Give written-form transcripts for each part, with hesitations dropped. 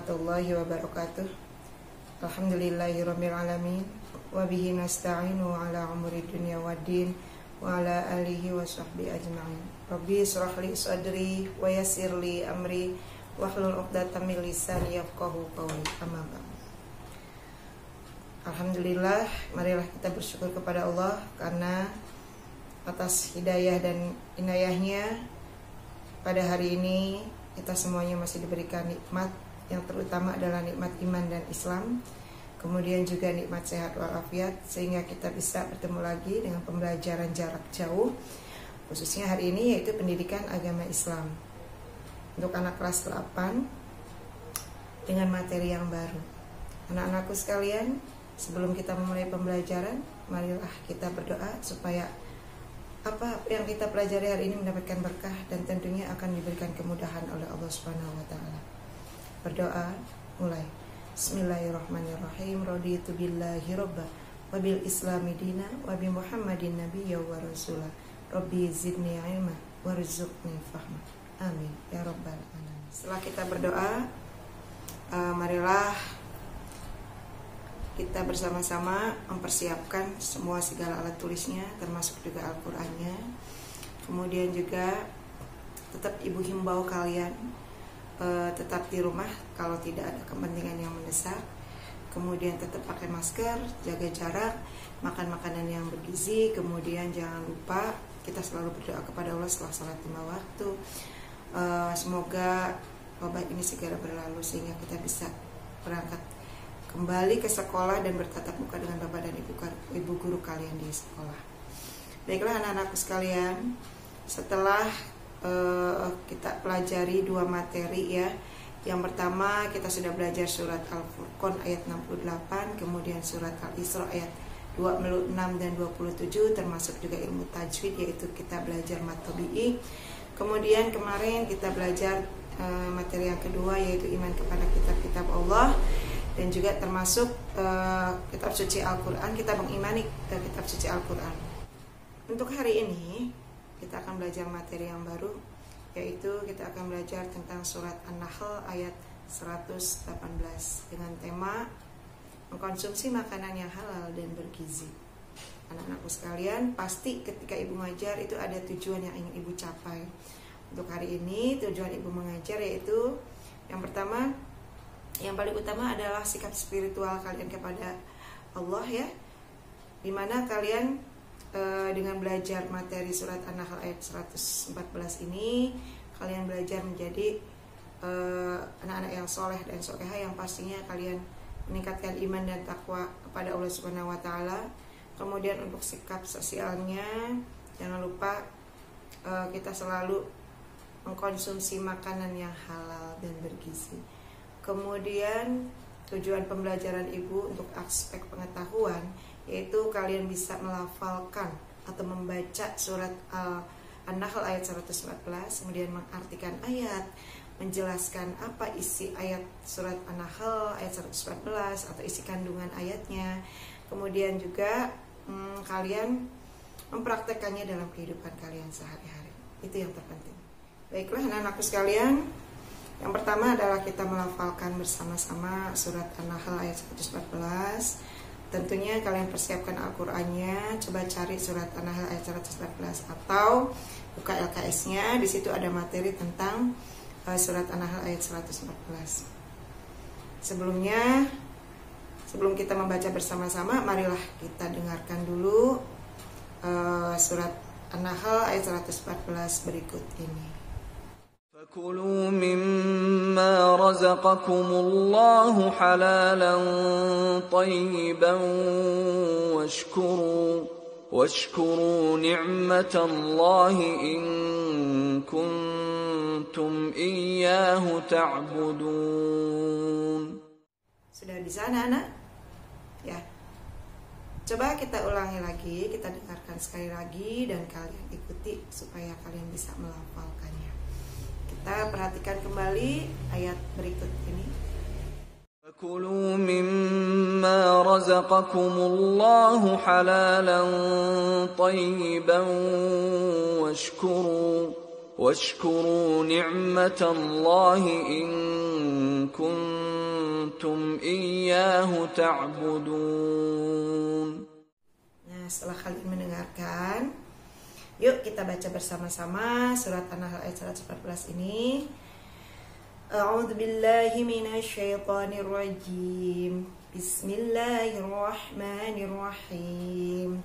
warahmatullahi wabarakatuh. Alhamdulillahirabbil alamin wa bihi nasta'inu ala umuri dunya waddin wa ala alihi wa sahbihi ajma'in. Rabbi shrah li sadri wa yassir li amri wahlul 'uqdatam min lisani yafqahu qawli. Amma ba'd. Alhamdulillah, marilah kita bersyukur kepada Allah karena atas hidayah dan inayahnya pada hari ini kita semuanya masih diberikan nikmat yang terutama adalah nikmat iman dan Islam, kemudian juga nikmat sehat walafiat, sehingga kita bisa bertemu lagi dengan pembelajaran jarak jauh, khususnya hari ini yaitu pendidikan agama Islam untuk anak kelas 8 dengan materi yang baru. Anak-anakku sekalian, sebelum kita memulai pembelajaran, marilah kita berdoa supaya apa yang kita pelajari hari ini mendapatkan berkah dan tentunya akan diberikan kemudahan oleh Allah Subhanahu wa taala. Berdoa mulai. Bismillahirrahmanirrahim. Raditu billahi robba wa bil islami dina wa bi Muhammadin nabiyya wa rasula. Rabbi zidni ilma warzuqni fahma. Amin ya rabbal alamin. Setelah kita berdoa, marilah kita bersama-sama mempersiapkan semua segala alat tulisnya, termasuk juga Al-Qur'annya. Kemudian juga tetap ibu himbau kalian tetap di rumah kalau tidak ada kepentingan yang mendesak. Kemudian tetap pakai masker, jaga jarak, makan makanan yang bergizi. Kemudian jangan lupa kita selalu berdoa kepada Allah setelah salat 5 waktu. Semoga wabah ini segera berlalu sehingga kita bisa berangkat kembali ke sekolah dan bertatap muka dengan bapak dan ibu guru kalian di sekolah. Baiklah anak-anakku sekalian, setelah kita pelajari 2 materi ya. Yang pertama kita sudah belajar surat Al-Furqan ayat 68, kemudian surat Al-Isra ayat 26 dan 27, termasuk juga ilmu tajwid yaitu kita belajar mat tabi'i. Kemudian kemarin kita belajar materi yang kedua yaitu iman kepada kitab-kitab Allah, dan juga termasuk kitab suci Al-Quran. Kita mengimani kitab suci Al-Quran. Untuk hari ini kita akan belajar materi yang baru, yaitu kita akan belajar tentang surat An-Nahl ayat 118 dengan tema mengkonsumsi makanan yang halal dan bergizi. Anak-anakku sekalian, pasti ketika ibu mengajar itu ada tujuan yang ingin ibu capai. Untuk hari ini tujuan ibu mengajar yaitu yang pertama, yang paling utama adalah sikap spiritual kalian kepada Allah ya, dimana kalian dengan belajar materi surat An-Nahl ayat 114 ini kalian belajar menjadi anak-anak yang soleh dan solehah, yang pastinya kalian meningkatkan iman dan takwa kepada Allah Subhanahu wa taala. Kemudian untuk sikap sosialnya, jangan lupa kita selalu mengkonsumsi makanan yang halal dan bergizi. Kemudian tujuan pembelajaran ibu untuk aspek pengetahuan yaitu kalian bisa melafalkan atau membaca surat An-Nahl ayat 114, kemudian mengartikan ayat, menjelaskan apa isi ayat surat An-Nahl ayat 114 atau isi kandungan ayatnya. Kemudian juga kalian mempraktekannya dalam kehidupan kalian sehari-hari. Itu yang terpenting. Baiklah anak-anakku sekalian, yang pertama adalah kita melafalkan bersama-sama surat An-Nahl ayat 114. Tentunya kalian persiapkan Al-Qur'annya, coba cari surat An-Nahl ayat 114 atau buka LKS-nya, di situ ada materi tentang surat An-Nahl ayat 114. Sebelum kita membaca bersama-sama, marilah kita dengarkan dulu surat An-Nahl ayat 114 berikut ini. فكلوا مما رزقكم الله حلالا طيبا واشكروا نعمة الله إن كنتم إياه تعبدون. Sudah bisa anak-anak? Ya. Coba kita ulangi lagi, kita dengarkan sekali lagi dan kalian ikuti supaya kalian bisa melafalkannya. Kita perhatikan kembali ayat berikut ini. فكلوا مما رزقكم الله حلالا طيبا واشكروا نعمة الله إن كنتم إياه تعبدون. Nah, setelah kalian mendengarkan, yuk kita baca bersama-sama surat An-Nahl ayat 114 ini. A'udzu billahi minasyaitonir rajim. Bismillahirrahmanirrahim.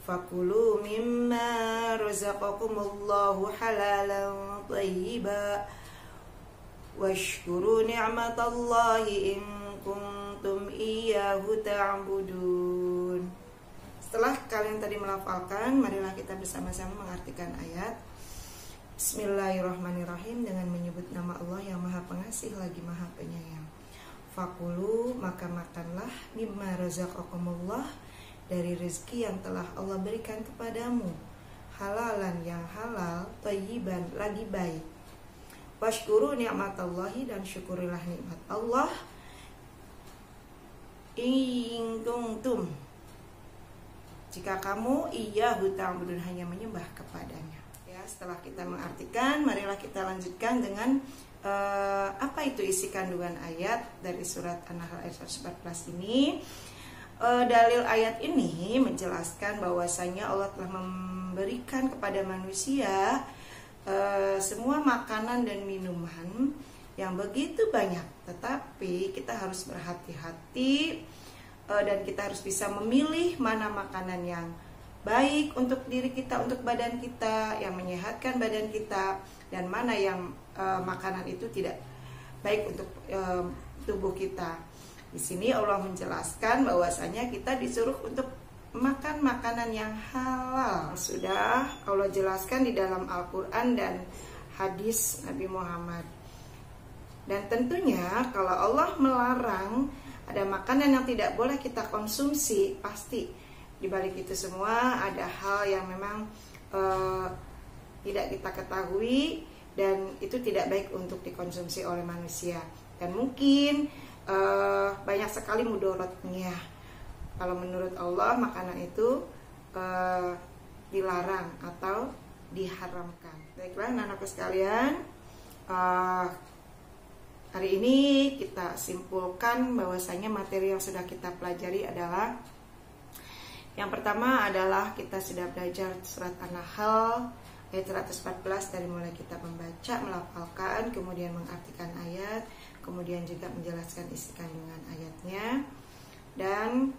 Fakulu mimma razaqakumullahu halalan thayyiban washkuru ni'matallahi in kuntum iyyahu ta'budun. Setelah kalian tadi melafalkan, marilah kita bersama-sama mengartikan ayat. Bismillahirrahmanirrahim, dengan menyebut nama Allah yang Maha Pengasih lagi Maha Penyayang. Fakulu, maka makanlah, mimma razaqakumullah, dari rezeki yang telah Allah berikan kepadamu, halalan yang halal, thayyiban lagi baik. Washkuru ni'matallahi, dan syukurilah nikmat Allah, in kuntum, jika kamu iyyahu ta'budun, hanya menyembah kepadanya. Ya, setelah kita mengartikan, marilah kita lanjutkan dengan apa itu isi kandungan ayat dari surat An-Nahl ayat 114 ini. Dalil ayat ini menjelaskan bahwasanya Allah telah memberikan kepada manusia semua makanan dan minuman yang begitu banyak, tetapi kita harus berhati-hati dan kita harus bisa memilih mana makanan yang baik untuk diri kita, untuk badan kita, yang menyehatkan badan kita, dan mana yang makanan itu tidak baik untuk tubuh kita. Di sini Allah menjelaskan bahwasanya kita disuruh untuk makan makanan yang halal. Sudah Allah jelaskan di dalam Al-Quran dan hadis Nabi Muhammad. Dan tentunya kalau Allah melarang ada makanan yang tidak boleh kita konsumsi, pasti di balik itu semua ada hal yang memang tidak kita ketahui dan itu tidak baik untuk dikonsumsi oleh manusia. Dan mungkin banyak sekali mudaratnya. Kalau menurut Allah makanan itu dilarang atau diharamkan. Baiklah anak-anakku sekalian, hari ini kita simpulkan bahwasanya materi yang sudah kita pelajari adalah, yang pertama adalah kita sudah belajar surat An-Nahl ayat 114 dari mulai kita membaca, melafalkan, kemudian mengartikan ayat, kemudian juga menjelaskan isi kandungan ayatnya. Dan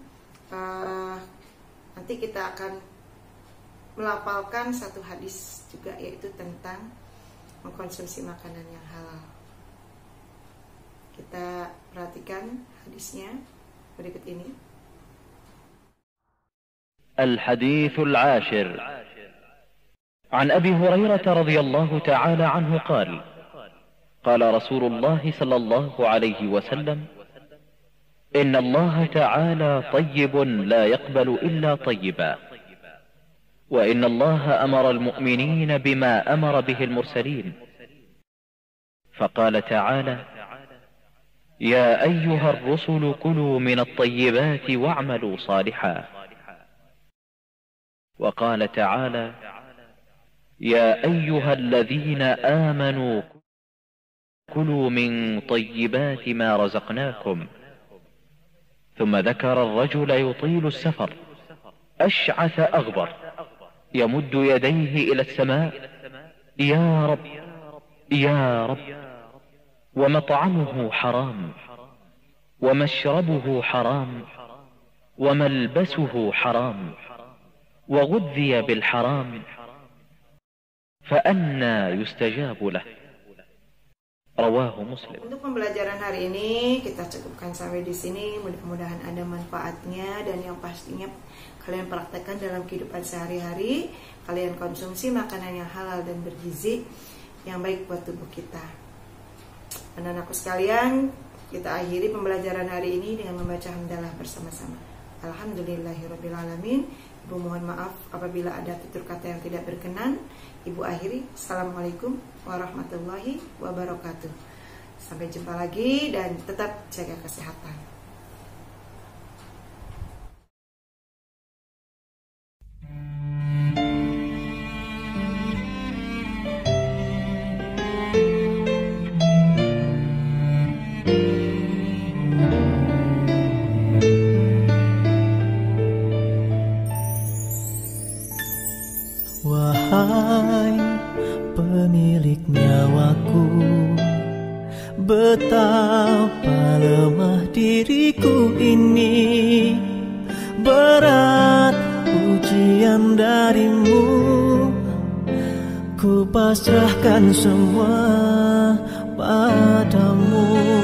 nanti kita akan melafalkan satu hadis juga, yaitu tentang mengkonsumsi makanan yang halal. Kita perhatikan hadisnya berikut ini. الحديث العاشر عن أبي هريرة رضي الله تعالى عنه قال قال رسول الله صلى الله عليه وسلم إن الله تعالى طيب لا يقبل إلا طيبا وإن الله أمر المؤمنين بما أمر به المرسلين فقال تعالى يا أيها الرسل كلوا من الطيبات واعملوا صالحا وقال تعالى يا أيها الذين آمنوا كلوا من طيبات ما رزقناكم ثم ذكر الرجل يطيل السفر أشعث أغبر يمد يديه إلى السماء يا رب يا رب ومطعمه حرام ومشربه حرام وملبسه حرام وغذي بالحرام فأنى يستجاب له رواه مسلم. Untuk pembelajaran hari ini kita cukupkan sampai di sini. Mudah-mudahan ada manfaatnya dan yang pastinya kalian praktekkan dalam kehidupan sehari-hari. Kalian konsumsi makanan yang halal dan bergizi yang baik buat tubuh kita. Anak-anakku sekalian, kita akhiri pembelajaran hari ini dengan membaca hamdalah bersama-sama. Alhamdulillahirrabbilalamin. Ibu mohon maaf apabila ada tutur kata yang tidak berkenan. Ibu akhiri. Assalamualaikum warahmatullahi wabarakatuh. Sampai jumpa lagi dan tetap jaga kesehatan. betapa lemah diriku ini. Berat ujian darimu, ku pasrahkan semua padamu.